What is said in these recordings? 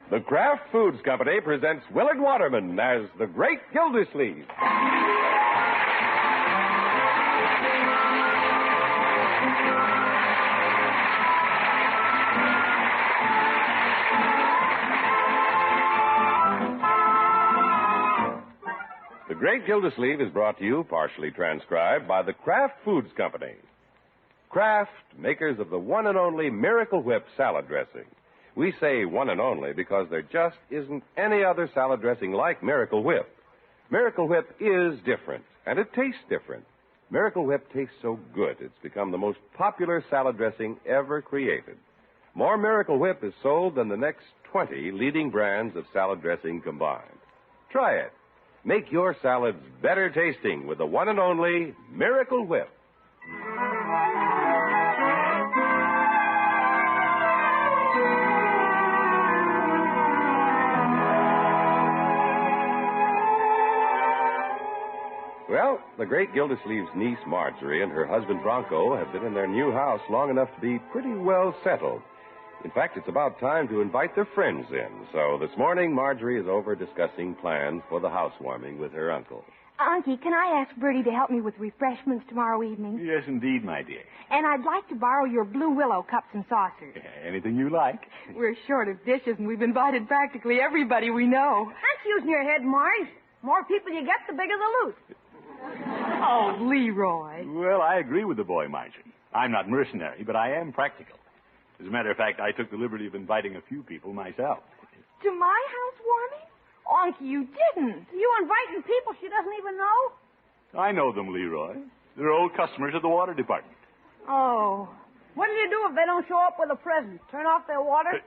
The Kraft Foods Company presents Willard Waterman as the Great Gildersleeve. The Great Gildersleeve is brought to you, partially transcribed, by the Kraft Foods Company. Kraft, makers of the one and only Miracle Whip salad dressing. We say one and only because there just isn't any other salad dressing like Miracle Whip. Miracle Whip is different, and it tastes different. Miracle Whip tastes so good, it's become the most popular salad dressing ever created. More Miracle Whip is sold than the next 20 leading brands of salad dressing combined. Try it. Make your salads better tasting with the one and only Miracle Whip. Well, the Great Gildersleeve's niece, Marjorie, and her husband, Bronco, have been in their new house long enough to be pretty well settled. In fact, it's about time to invite their friends in. So this morning, Marjorie is over discussing plans for the housewarming with her uncle. Unky, can I ask Bertie to help me with refreshments tomorrow evening? Yes, indeed, my dear. And I'd like to borrow your Blue Willow cups and saucers. Anything you like. We're short of dishes, and we've invited practically everybody we know. That's using your head, Marge. More people you get, the bigger the loot. Oh, Leroy. Well, I agree with the boy, Marjorie. I'm not mercenary, but I am practical. As a matter of fact, I took the liberty of inviting a few people myself. To my housewarming? Unky, you didn't. You inviting people she doesn't even know? I know them, Leroy. They're old customers of the water department. Oh. What do you do if they don't show up with a present? Turn off their water?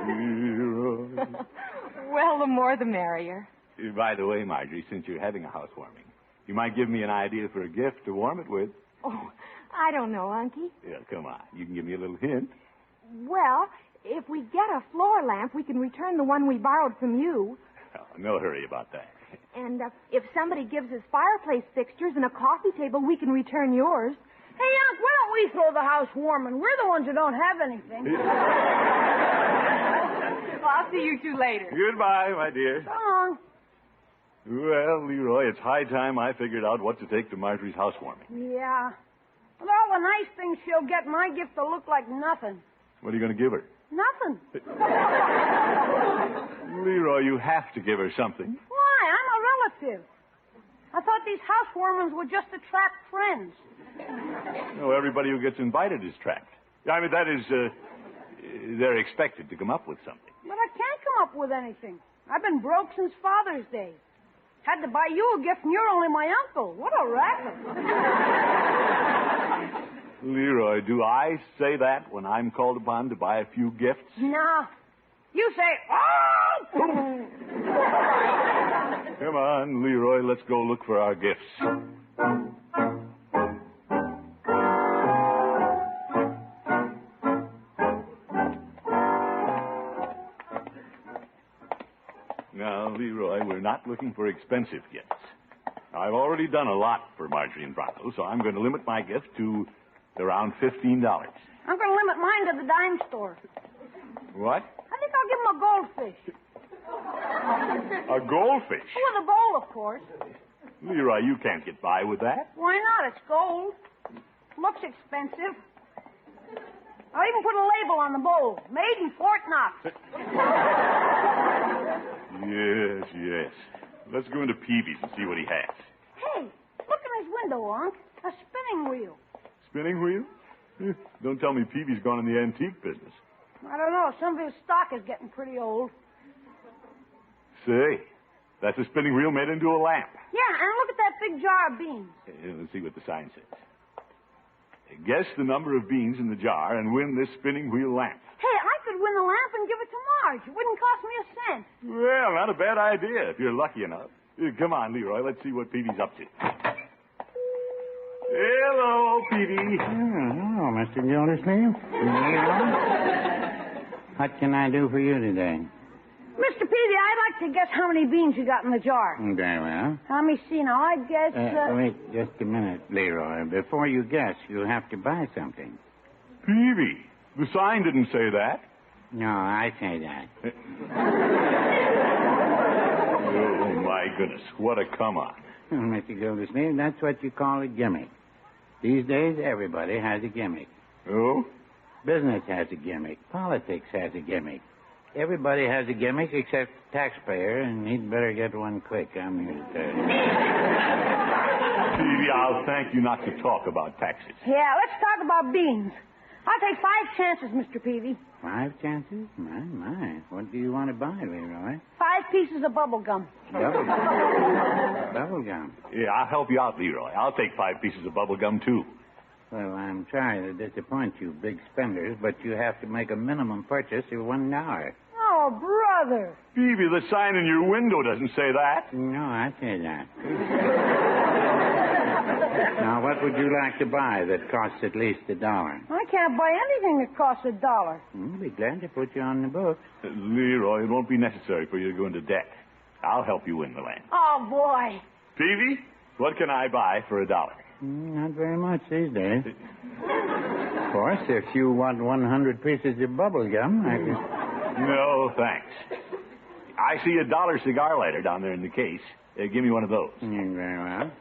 Leroy. Well, the more the merrier. By the way, Marjorie, since you're having a housewarming, you might give me an idea for a gift to warm it with. Oh, I don't know, Unky. Yeah, come on. You can give me a little hint. Well, if we get a floor lamp, we can return the one we borrowed from you. Oh, no hurry about that. And if somebody gives us fireplace fixtures and a coffee table, we can return yours. Hey, Unc, why don't we throw the house warming? We're the ones who don't have anything. Well, I'll see you two later. Goodbye, my dear. So long. Well, Leroy, it's high time I figured out what to take to Marjorie's housewarming. Yeah. With all the nice things she'll get, my gift will look like nothing. What are you going to give her? Nothing. Leroy, you have to give her something. Why? I'm a relative. I thought these housewarmings were just to trap friends. No, everybody who gets invited is trapped. I mean, that is, they're expected to come up with something. But I can't come up with anything. I've been broke since Father's Day. Had to buy you a gift, and you're only my uncle. What a racket. Leroy, do I say that when I'm called upon to buy a few gifts? No. You say, oh! Come on, Leroy, let's go look for our gifts. Now, Leroy, we're not looking for expensive gifts. I've already done a lot for Marjorie and Bronco, so I'm going to limit my gift to around $15. I'm going to limit mine to the dime store. What? I think I'll give him a goldfish. A goldfish? With a bowl, of course. Leroy, you can't get by with that. Why not? It's gold. Looks expensive. I'll even put a label on the bowl. Made in Fort Knox. Yes. Let's go into Peavy's and see what he has. Hey, look in his window, Unc. A spinning wheel. Spinning wheel? Don't tell me Peavy's gone in the antique business. I don't know. Some of his stock is getting pretty old. Say, that's a spinning wheel made into a lamp. Yeah, and look at that big jar of beans. Let's see what the sign says. Guess the number of beans in the jar and win this spinning wheel lamp. Hey, I could win the lamp and give it to Marge. It wouldn't cost me a cent. Well, not a bad idea if you're lucky enough. Come on, Leroy. Let's see what Peavy's up to. Hello, Peavy. Hello, Mr. Gildersleeve. What can I do for you today? Mr. Peavy, I'd like to guess how many beans you got in the jar. Very well. Let me see now. I guess... Wait just a minute, Leroy. Before you guess, you'll have to buy something. Peavy, the sign didn't say that. No, I say that. Oh, my goodness. What a come-on. Well, Mr. Gildersleeve, that's what you call a gimmick. These days, everybody has a gimmick. Oh? Business has a gimmick. Politics has a gimmick. Everybody has a gimmick except the taxpayer, and he'd better get one quick. I'm here to tell you. Peavy, I'll thank you not to talk about taxes. Yeah, let's talk about beans. I'll take 5 chances, Mr. Peavy. 5 chances? My. What do you want to buy, Leroy? 5 pieces of bubble gum. Bubble gum. Yeah, I'll help you out, Leroy. I'll take 5 pieces of bubble gum, too. Well, I'm sorry to disappoint you big spenders, but you have to make a minimum purchase of $1. Oh, brother. Peavy, the sign in your window doesn't say that. No, I say that. Now, what would you like to buy that costs at least $1? I can't buy anything that costs $1. I'll be glad to put you on the books. Leroy, it won't be necessary for you to go into debt. I'll help you win the land. Oh, boy. Peavy, what can I buy for $1? Not very much these days. Of course, if you want 100 pieces of bubble gum, I can... No, thanks. I see a $1 cigar lighter down there in the case. Give me one of those. Very well.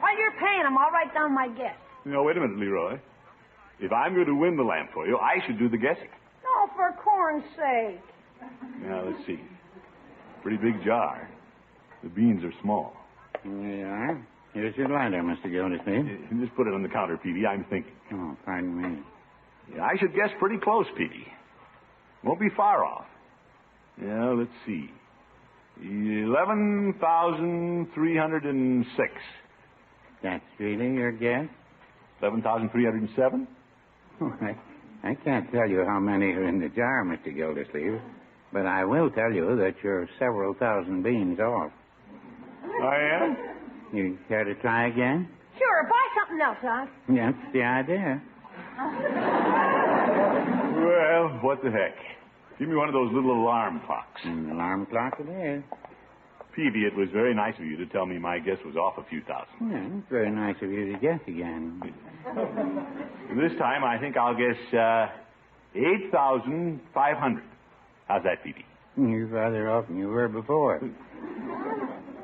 While you're paying them, I'll write down my guess. No, wait a minute, Leroy. If I'm going to win the lamp for you, I should do the guessing. Oh, for corn's sake. Now, let's see. Pretty big jar. The beans are small. Here you are. Here's your lighter, Mr. Gildersleeve. Just put it on the counter, Peavy. I'm thinking. Oh, pardon me. Yeah, I should guess pretty close, Peavy. Won't be far off. Yeah, let's see. 11,306. That's really your guess? 11,307? Oh, I can't tell you how many are in the jar, Mr. Gildersleeve, but I will tell you that you're several thousand beans off. I am? You care to try again? Sure, buy something else, huh? That's the idea. Well, what the heck. Give me one of those little alarm clocks. An alarm clock it is. Peavy, it was very nice of you to tell me my guess was off a few thousand. Yeah, it's very nice of you to guess again. This time, I think I'll guess 8,500. How's that, Peavy? You're farther off than you were before.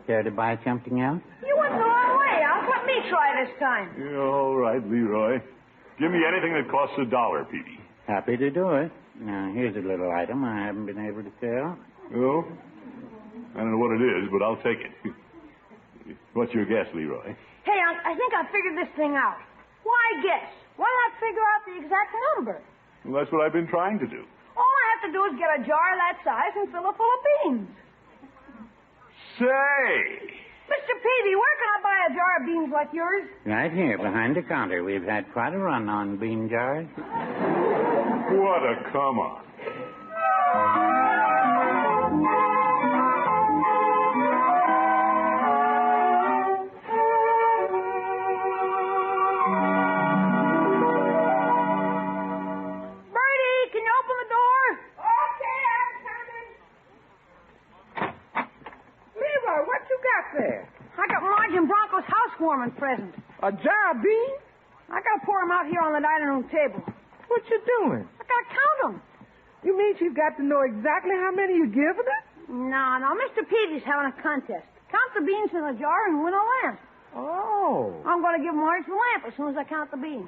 Care to buy something else? You went the wrong way, Alf. Let me try this time. Yeah, all right, Leroy. Give me anything that costs $1, Peavy. Happy to do it. Now, here's a little item I haven't been able to sell. Oh? I don't know what it is, but I'll take it. What's your guess, Leroy? Hey, I think I figured this thing out. Why guess? Why not figure out the exact number? Well, that's what I've been trying to do. All I have to do is get a jar that size and fill it full of beans. Say! Mr. Peavy, where can I buy a jar of beans like yours? Right here, behind the counter. We've had quite a run on bean jars. What a come-on. Bertie, can you open the door? Okay, I'm coming. Leroy, what you got there? I got Marge and Bronco's housewarming present. A jar of beans? I gotta pour them out here on the dining room table. What you doing? I gotta count them. You mean she's got to know exactly how many you're giving her? No, Mr. Peavy's having a contest. Count the beans in the jar and win a lamp. Oh. I'm gonna give Marge the lamp as soon as I count the beans.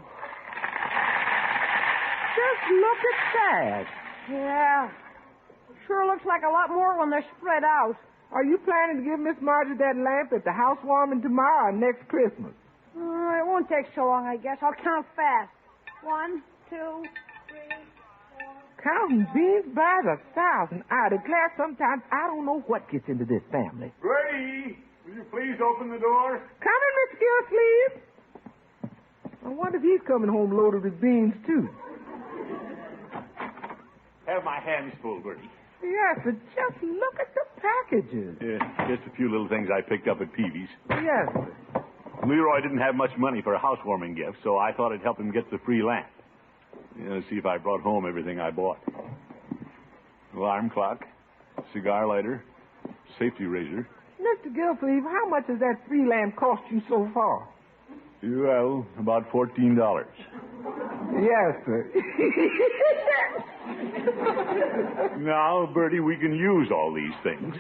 Just look at that. Yeah. Sure looks like a lot more when they're spread out. Are you planning to give Miss Margie that lamp at the housewarming tomorrow or next Christmas? It won't take so long, I guess. I'll count fast. 1, 2, 3, 4. Counting beans by the thousand. I declare sometimes I don't know what gets into this family. Brady, will you please open the door? Coming, Miss Gillsleeve. I wonder if he's coming home loaded with beans, too. Have my hands full, Bertie. Yes, but just look at the packages. Just a few little things I picked up at Peavy's. Yes, sir. Leroy didn't have much money for a housewarming gift, so I thought I'd help him get the free lamp. See if I brought home everything I bought. Alarm clock, cigar lighter, safety razor. Mr. Gillsleeve, how much has that free lamp cost you so far? Well, about $14. Yes, sir. Now, Bertie, we can use all these things.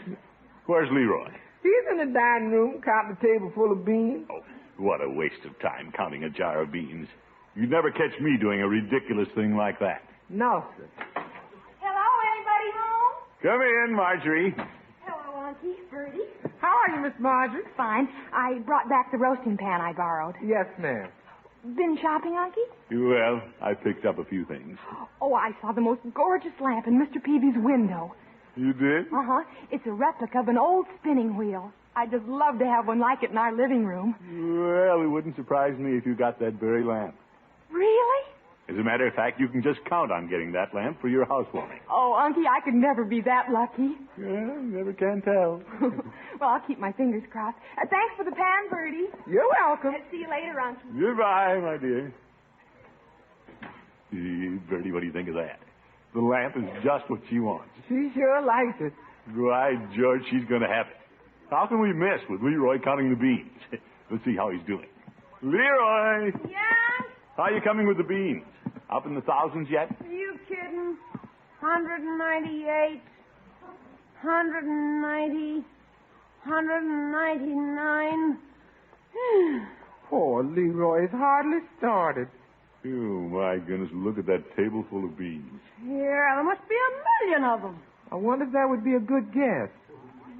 Where's Leroy? He's in the dining room counting the table full of beans. Oh, what a waste of time counting a jar of beans. You'd never catch me doing a ridiculous thing like that. No, sir. Hello, anybody home? Come in, Marjorie. Hello, Auntie. Bertie. How are you, Miss Marjorie? Fine. I brought back the roasting pan I borrowed. Yes, ma'am. Been shopping, Unky? Well, I picked up a few things. Oh, I saw the most gorgeous lamp in Mr. Peavy's window. You did? Uh-huh. It's a replica of an old spinning wheel. I'd just love to have one like it in our living room. Well, it wouldn't surprise me if you got that very lamp. Really? As a matter of fact, you can just count on getting that lamp for your housewarming. Oh, Unky, I could never be that lucky. Yeah, never can tell. Well, I'll keep my fingers crossed. Thanks for the pan, Bertie. You're welcome. See you later, Unky. Goodbye, my dear. Bertie, what do you think of that? The lamp is just what she wants. She sure likes it. Right, George, she's going to have it. How can we miss with Leroy counting the beans? Let's see how he's doing. Leroy! Yeah? How are you coming with the beans? Up in the thousands yet? Are you kidding? 198, 190, 199. Poor Leroy's hardly started. Oh, my goodness, look at that table full of beans. Yeah, there must be a million of them. I wonder if that would be a good guess.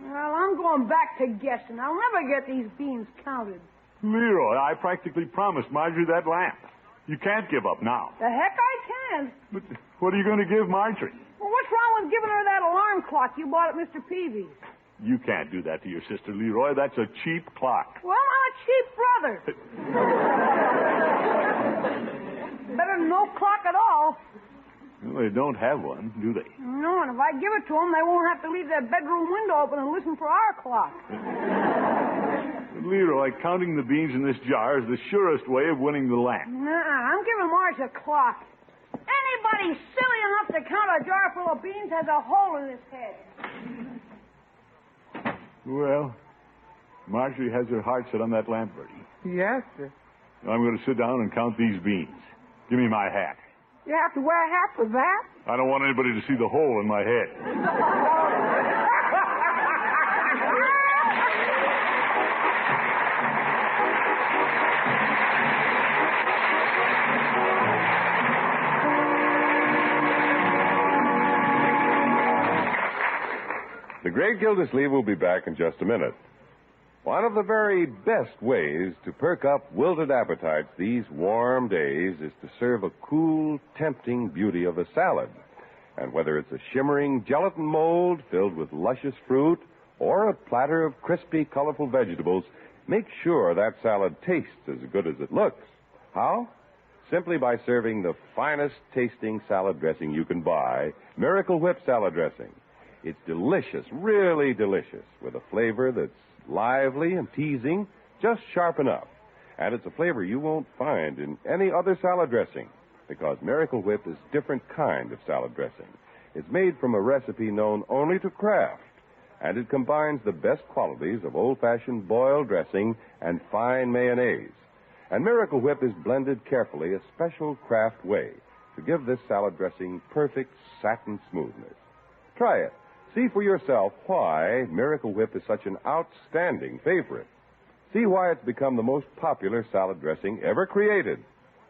Well, I'm going back to guessing. I'll never get these beans counted. Leroy, I practically promised Marjorie that lamp. You can't give up now. The heck I can. But what are you going to give Marjorie? Well, what's wrong with giving her that alarm clock you bought at Mr. Peavy's? You can't do that to your sister, Leroy. That's a cheap clock. Well, I'm a cheap brother. Better than no clock at all. Well, they don't have one, do they? No, and if I give it to them, they won't have to leave their bedroom window open and listen for our clock. Leroy, counting the beans in this jar is the surest way of winning the lamp. I'm giving Marge a clock. Anybody silly enough to count a jar full of beans has a hole in his head. Well, Marjorie has her heart set on that lamp, Bertie. Yes, sir. I'm going to sit down and count these beans. Give me my hat. You have to wear a hat for that? I don't want anybody to see the hole in my head. The Great Gildersleeve will be back in just a minute. One of the very best ways to perk up wilted appetites these warm days is to serve a cool, tempting beauty of a salad. And whether it's a shimmering gelatin mold filled with luscious fruit or a platter of crispy, colorful vegetables, make sure that salad tastes as good as it looks. How? Simply by serving the finest tasting salad dressing you can buy, Miracle Whip salad dressing. It's delicious, really delicious, with a flavor that's lively and teasing, just sharp enough. And it's a flavor you won't find in any other salad dressing, because Miracle Whip is a different kind of salad dressing. It's made from a recipe known only to Kraft, and it combines the best qualities of old-fashioned boiled dressing and fine mayonnaise. And Miracle Whip is blended carefully a special Kraft way to give this salad dressing perfect satin smoothness. Try it. See for yourself why Miracle Whip is such an outstanding favorite. See why it's become the most popular salad dressing ever created.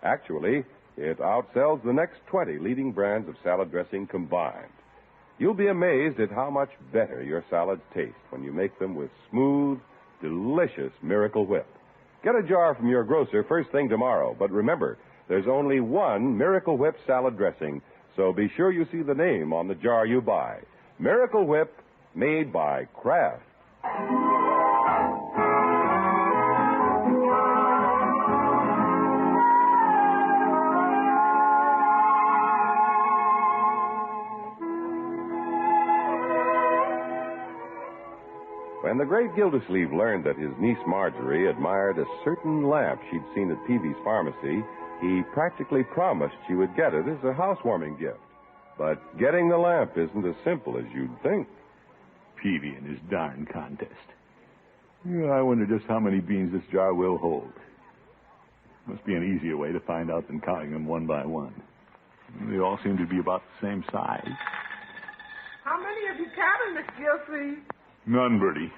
Actually, it outsells the next 20 leading brands of salad dressing combined. You'll be amazed at how much better your salads taste when you make them with smooth, delicious Miracle Whip. Get a jar from your grocer first thing tomorrow, but remember, there's only one Miracle Whip salad dressing, so be sure you see the name on the jar you buy. Miracle Whip, made by Kraft. When the great Gildersleeve learned that his niece Marjorie admired a certain lamp she'd seen at Peavy's pharmacy, he practically promised she would get it as a housewarming gift. But getting the lamp isn't as simple as you'd think. Peavy and his darn contest. Yeah, I wonder just how many beans this jar will hold. Must be an easier way to find out than counting them one by one. They all seem to be about the same size. How many have you counted, Miss Gilsleeve? None, Bertie.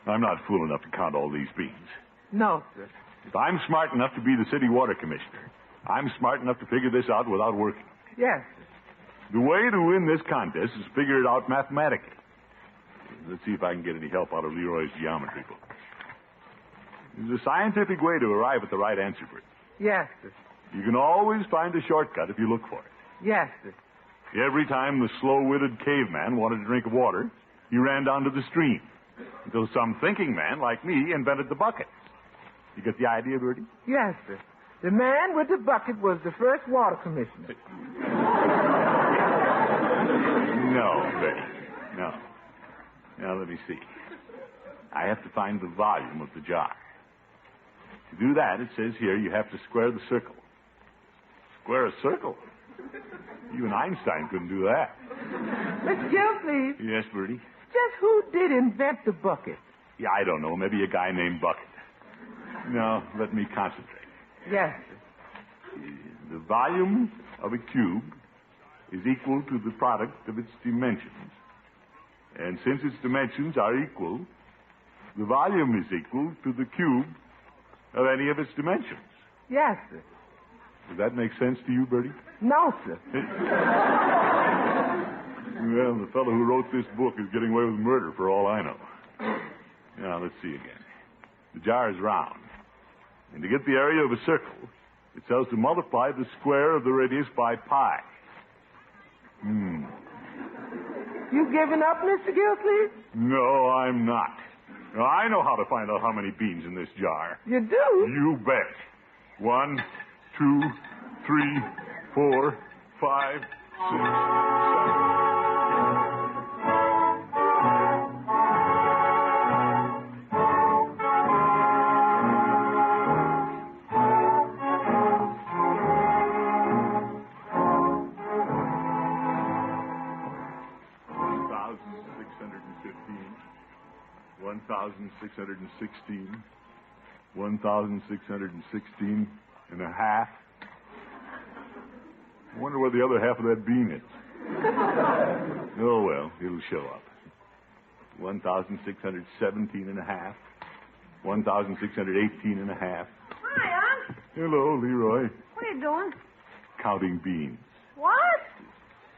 I'm not fool enough to count all these beans. No, sir. If I'm smart enough to be the city water commissioner, I'm smart enough to figure this out without working. Yes, sir. The way to win this contest is to figure it out mathematically. Let's see if I can get any help out of Leroy's geometry book. There's a scientific way to arrive at the right answer, Bertie. Yes, sir. You can always find a shortcut if you look for it. Yes, sir. Every time the slow-witted caveman wanted a drink of water, he ran down to the stream. Until some thinking man, like me, invented the bucket. You get the idea, Bertie? Yes, sir. The man with the bucket was the first water commissioner. No, Bertie. No. Now, let me see. I have to find the volume of the jar. To do that, it says here you have to square the circle. Square a circle? Even Einstein couldn't do that. Miss Gilsleeve, Yes, Bertie? just who did invent the bucket? Yeah, I don't know. Maybe a guy named Bucket. No, let me concentrate. Yes, sir. The volume of a cube is equal to the product of its dimensions. And since its dimensions are equal, the volume is equal to the cube of any of its dimensions. Yes, sir. Does that make sense to you, Bertie? No, sir. Well, the fellow who wrote this book is getting away with murder for all I know. Now, let's see again. The jar is round. And to get the area of a circle, it tells to multiply the square of the radius by pi. You giving up, Mr. Gilsleeve? No, I'm not. Now, I know how to find out how many beans in this jar. You do? You bet. 1, 2, 3, 4, 5, 6, 1,616, 1,616 and a half. I wonder where the other half of that bean is. Oh, well, it'll show up. 1,617 and a half, 1,618 and a half. Hi, Unc. Hello, Leroy. What are you doing? Counting beans. What?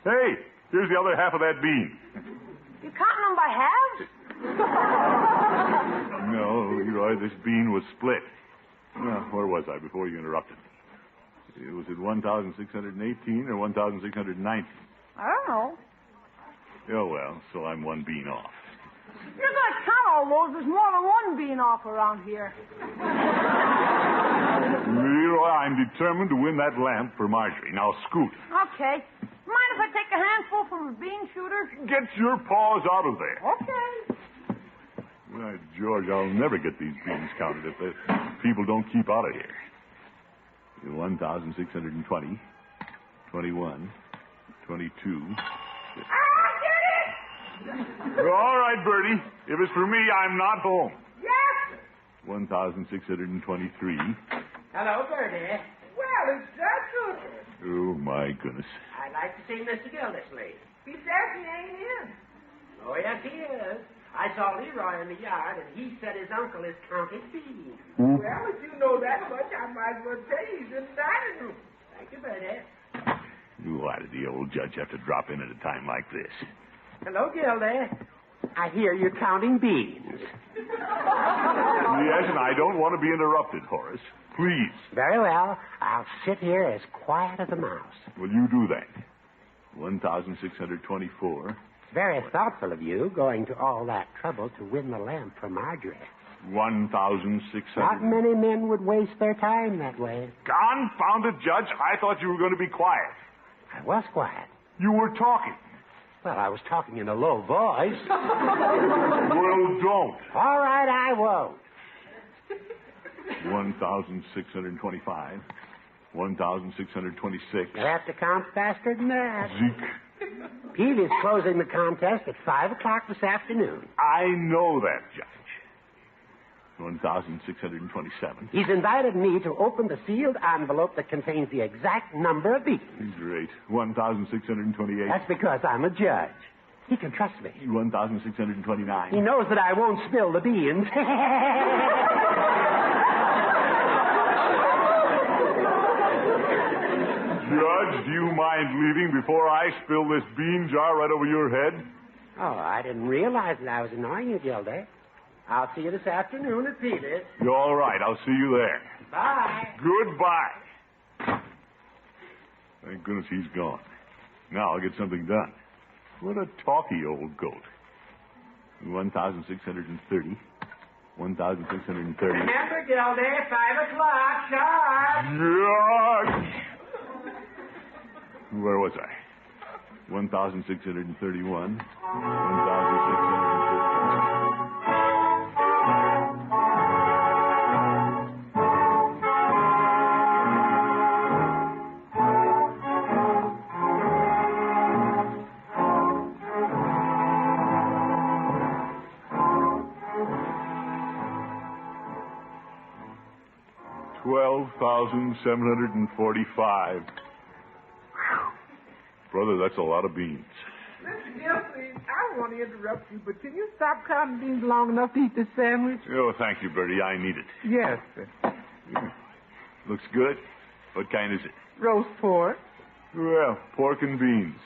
Hey, here's the other half of that bean. You counting them by halves? No, Leroy, this bean was split. Well, where was I before you interrupted me? It was at 1,618 or 1,619? I don't know. Oh, well, so I'm one bean off. You're going to count all those. There's more than one being off around here. Leroy, I'm determined to win that lamp for Marjorie. Now, scoot. Okay. Mind if I take a handful from the bean shooter? Get your paws out of there. Okay. Well, George, I'll never get these beans counted if the people don't keep out of here. 1,620, 21, 22. All right, Bertie. If it's for me, I'm not home. Yes. 1,623. Hello, Bertie. Well, it's Judge Hooker. Oh, my goodness. I'd like to see Mr. Gildersleeve. He says he ain't in. Oh, yes, he is. I saw Leroy in the yard, and he said his uncle is counting beans. Well, if you know that much, I might as well tell you he's in the dining room. Thank you, Bertie. Why did the old judge have to drop in at a time like this? Hello, Gildy. I hear you're counting beans. Yes, and I don't want to be interrupted, Horace. Please. Very well. I'll sit here as quiet as a mouse. Will you do that? 1,624. Very thoughtful of you, going to all that trouble to win the lamp for Marjorie. 1,600. Not many men would waste their time that way. Confounded Judge, I thought you were going to be quiet. I was quiet. You were talking. Well, I was talking in a low voice. Well, don't. All right, I won't. 1,625. 1,626. You'll have to count faster than that. Zeke. Pete is closing the contest at 5 o'clock this afternoon. I know that, Judge. 1,627. He's invited me to open the sealed envelope that contains the exact number of beans. Great. 1,628. That's because I'm a judge. He can trust me. 1,629. He knows that I won't spill the beans. Judge, do you mind leaving before I spill this bean jar right over your head? Oh, I didn't realize that I was annoying you, Gildy. I'll see you this afternoon at Peter's. You're all right. I'll see you there. Bye. Goodbye. Thank goodness he's gone. Now I'll get something done. What a talky old goat. 1,630. 1,630. Remember, Gildy, 5 o'clock, sharp. Judge! Where was I? 1,631. 1,632. 12,745. Brother, that's a lot of beans. Mr. Gilsey, I don't want to interrupt you, but can you stop counting beans long enough to eat this sandwich? Oh, thank you, Bertie. I need it. Yes, sir. Looks good. What kind is it? Roast pork. Well, pork and beans.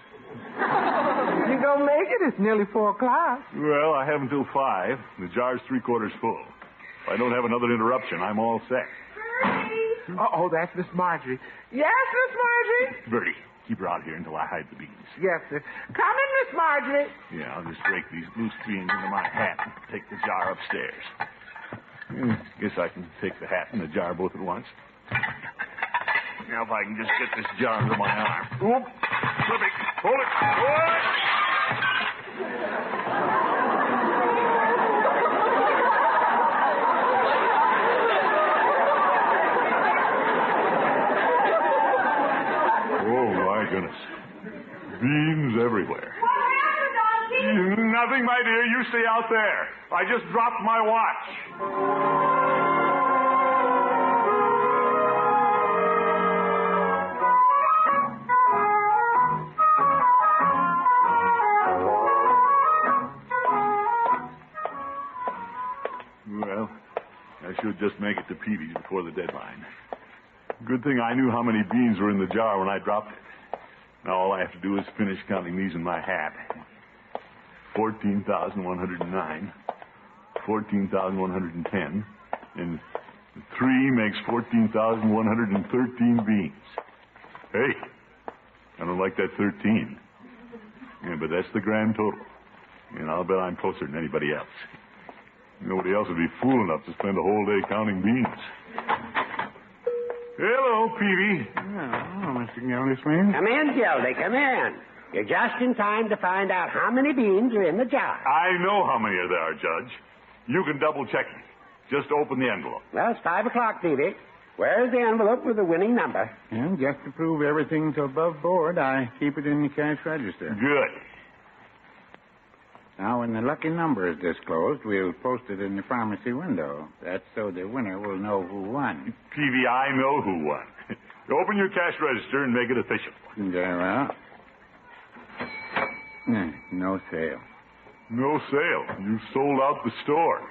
You gonna make it? It's nearly 4 o'clock. Well, I have until 5. The jar's 3/4 full. If I don't have another interruption, I'm all set. Oh, that's Miss Marjorie. Yes, Miss Marjorie? Bertie, keep her out here until I hide the beans. Yes, sir. Come in, Miss Marjorie. Yeah, I'll just rake these loose beans into my hat and take the jar upstairs. Guess I can take the hat and the jar both at once. Now if I can just get this jar under my arm. Oop! Slipping. Hold it. Hold it! Oh, my goodness. Beans everywhere. What happened, Auntie? Nothing, my dear. You stay out there. I just dropped my watch. Well, I should just make it to Peavy's before the deadline. Good thing I knew how many beans were in the jar when I dropped it. Now all I have to do is finish counting these in my hat. 14,109, 14,110, and 3 makes 14,113 beans. Hey, I don't like that 13. Yeah, but that's the grand total. And I'll bet I'm closer than anybody else. Nobody else would be fool enough to spend a whole day counting beans. Hello, Peavy. Oh, Mr. Gildersleeve. Come in, Gildy, come in. You're just in time to find out how many beans are in the jar. I know how many there are, Judge. You can double check me. Just open the envelope. Well, it's 5 o'clock, Peavy. Where's the envelope with the winning number? And just to prove everything's above board, I keep it in the cash register. Good. Now, when the lucky number is disclosed, we'll post it in the pharmacy window. That's so the winner will know who won. Peavy, I know who won. Open your cash register and make it official. Very well. No sale. No sale. You sold out the store.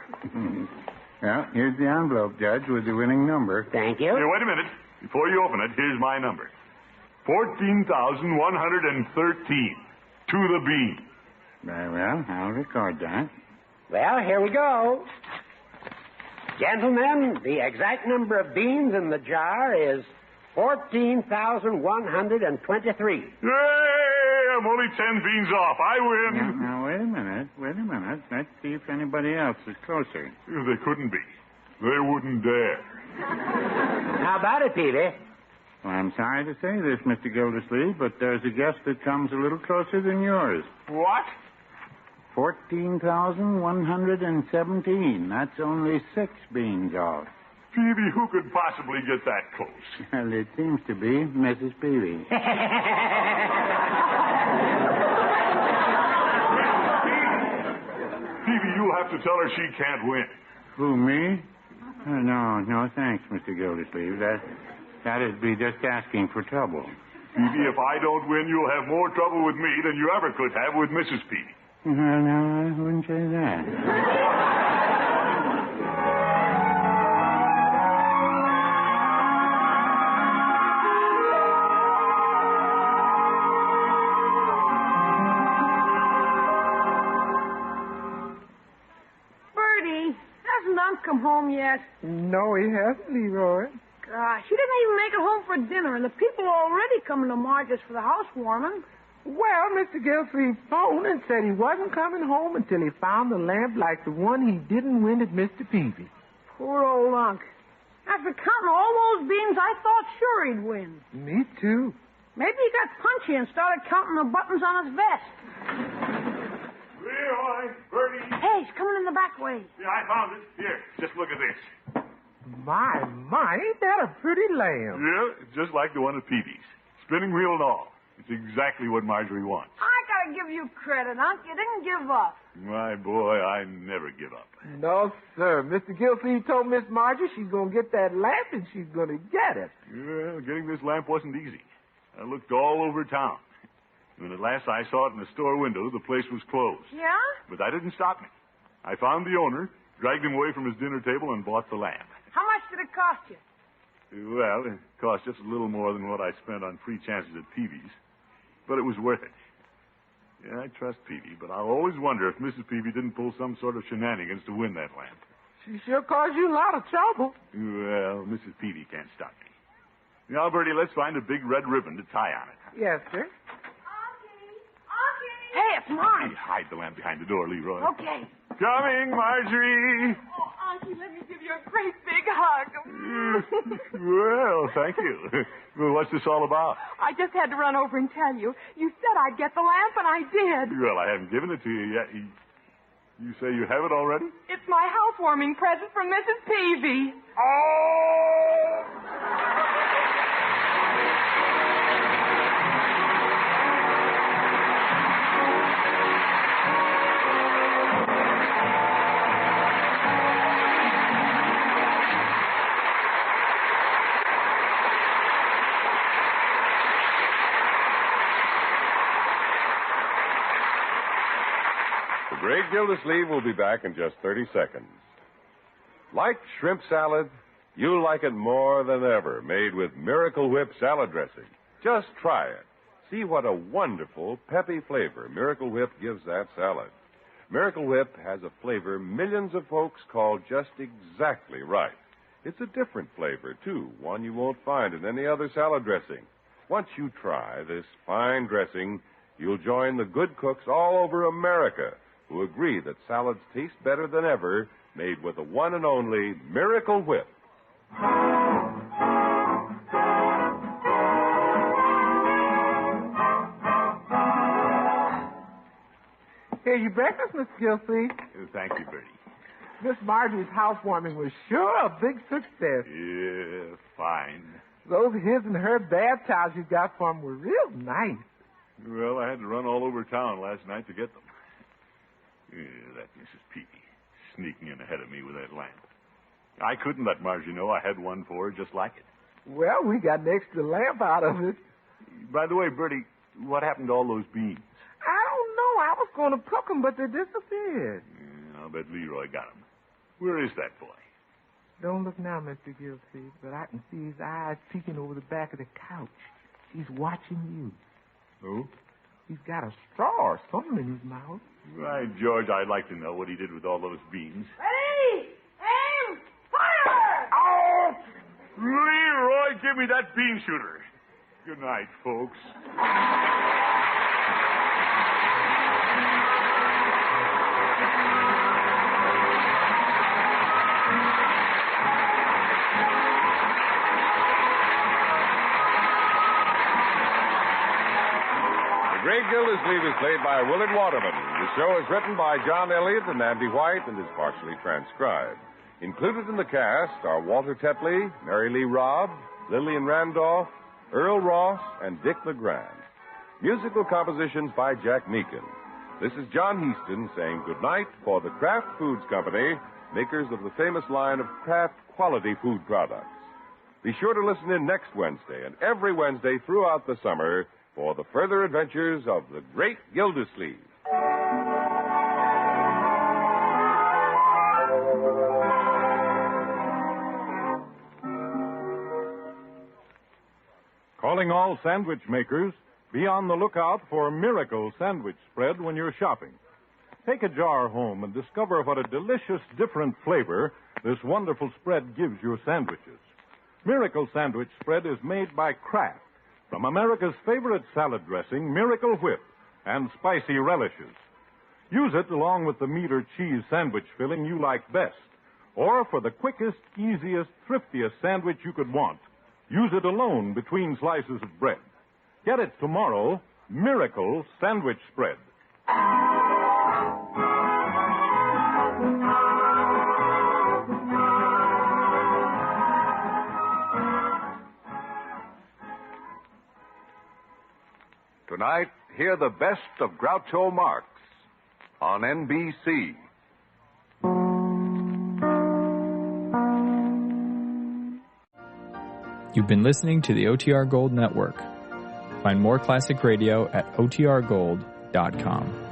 Well, here's the envelope, Judge, with the winning number. Thank you. Hey, wait a minute. Before you open it, here's my number. 14,113. To the bean. Very well. I'll record that. Well, here we go. Gentlemen, the exact number of beans in the jar is 14,123. Hey, I'm only 10 beans off. I win. Now, wait a minute. Let's see if anybody else is closer. They couldn't be. They wouldn't dare. How about it, Peavy? Well, I'm sorry to say this, Mr. Gildersleeve, but there's a guess that comes a little closer than yours. What? 14,117. That's only 6 beans off. Peavy, who could possibly get that close? Well, it seems to be Mrs. Peavy. Peavy, you'll have to tell her she can't win. Who, me? No, thanks, Mr. Gildersleeve. That'd be just asking for trouble. Peavy, if I don't win, you'll have more trouble with me than you ever could have with Mrs. Peavy. Well, no, I wouldn't say that. Bertie, hasn't Unc come home yet? No, he hasn't, Leroy. Gosh, he didn't even make it home for dinner, and the people are already coming to Marge's for the housewarming. Well, Mr. Gilsleeve phoned and said he wasn't coming home until he found a lamp like the one he didn't win at Mr. Peavy. Poor old Unc. After counting all those beans, I thought sure he'd win. Me too. Maybe he got punchy and started counting the buttons on his vest. Leroy, Bertie. Hey, he's coming in the back way. Yeah, I found it. Here, just look at this. My, ain't that a pretty lamp? Yeah, just like the one at Peavy's. Spinning wheel and all. It's exactly what Marjorie wants. I gotta give you credit, Unc. You didn't give up. My boy, I never give up. No, sir. Mr. Gilsleeve told Miss Marjorie she's going to get that lamp and she's going to get it. Well, getting this lamp wasn't easy. I looked all over town. When at last I saw it in the store window, the place was closed. Yeah? But that didn't stop me. I found the owner, dragged him away from his dinner table, and bought the lamp. How much did it cost you? Well, it cost just a little more than what I spent on free chances at Peavy's. But it was worth it. Yeah, I trust Peavy, but I'll always wonder if Mrs. Peavy didn't pull some sort of shenanigans to win that lamp. She sure caused you a lot of trouble. Well, Mrs. Peavy can't stop me. Now, Bertie, let's find a big red ribbon to tie on it. Yes, sir. Hey, it's Marge. Hide the lamp behind the door, Leroy. Okay. Coming, Marjorie. Oh, Auntie, let me give you a great big hug. Well, thank you. Well, what's this all about? I just had to run over and tell you. You said I'd get the lamp, and I did. Well, I haven't given it to you yet. You say you have it already? It's my housewarming present from Mrs. Peavy. Oh! The Great Gildersleeve will be back in just 30 seconds. Like shrimp salad, you'll like it more than ever, made with Miracle Whip salad dressing. Just try it. See what a wonderful, peppy flavor Miracle Whip gives that salad. Miracle Whip has a flavor millions of folks call just exactly right. It's a different flavor, too, one you won't find in any other salad dressing. Once you try this fine dressing, you'll join the good cooks all over America who agree that salads taste better than ever made with the one and only Miracle Whip. Here, your breakfast, Mr. Gilsleeve. Thank you, Bertie. Miss Marjorie's housewarming was sure a big success. Yeah, fine. Those his and her bath towels you got for 'em were real nice. Well, I had to run all over town last night to get them. Yeah, that Mrs. Peavy, sneaking in ahead of me with that lamp. I couldn't let Margie know I had one for her just like it. Well, we got an extra lamp out of it. By the way, Bertie, what happened to all those beans? I don't know. I was going to cook 'em, but they disappeared. Yeah, I'll bet Leroy got them. Where is that boy? Don't look now, Mr. Gilsleeve, but I can see his eyes peeking over the back of the couch. He's watching you. Oh? He's got a straw or something in his mouth. Right, George, I'd like to know what he did with all those beans. Ready? Aim! Fire! Oh! Leroy, give me that bean shooter. Good night, folks. The Great Gildersleeve is played by Willard Waterman. The show is written by John Elliott and Andy White and is partially transcribed. Included in the cast are Walter Tetley, Mary Lee Robb, Lillian Randolph, Earl Ross, and Dick LeGrand. Musical compositions by Jack Meakin. This is John Heaston saying goodnight for the Kraft Foods Company, makers of the famous line of Kraft quality food products. Be sure to listen in next Wednesday and every Wednesday throughout the summer for the further adventures of the Great Gildersleeve. Calling all sandwich makers, be on the lookout for Miracle Sandwich Spread when you're shopping. Take a jar home and discover what a delicious, different flavor this wonderful spread gives your sandwiches. Miracle Sandwich Spread is made by Kraft from America's favorite salad dressing, Miracle Whip, and spicy relishes. Use it along with the meat or cheese sandwich filling you like best, or for the quickest, easiest, thriftiest sandwich you could want. Use it alone between slices of bread. Get it tomorrow, Miracle Sandwich Spread. Tonight, hear the best of Groucho Marx on NBC. You've been listening to the OTR Gold Network. Find more classic radio at otrgold.com.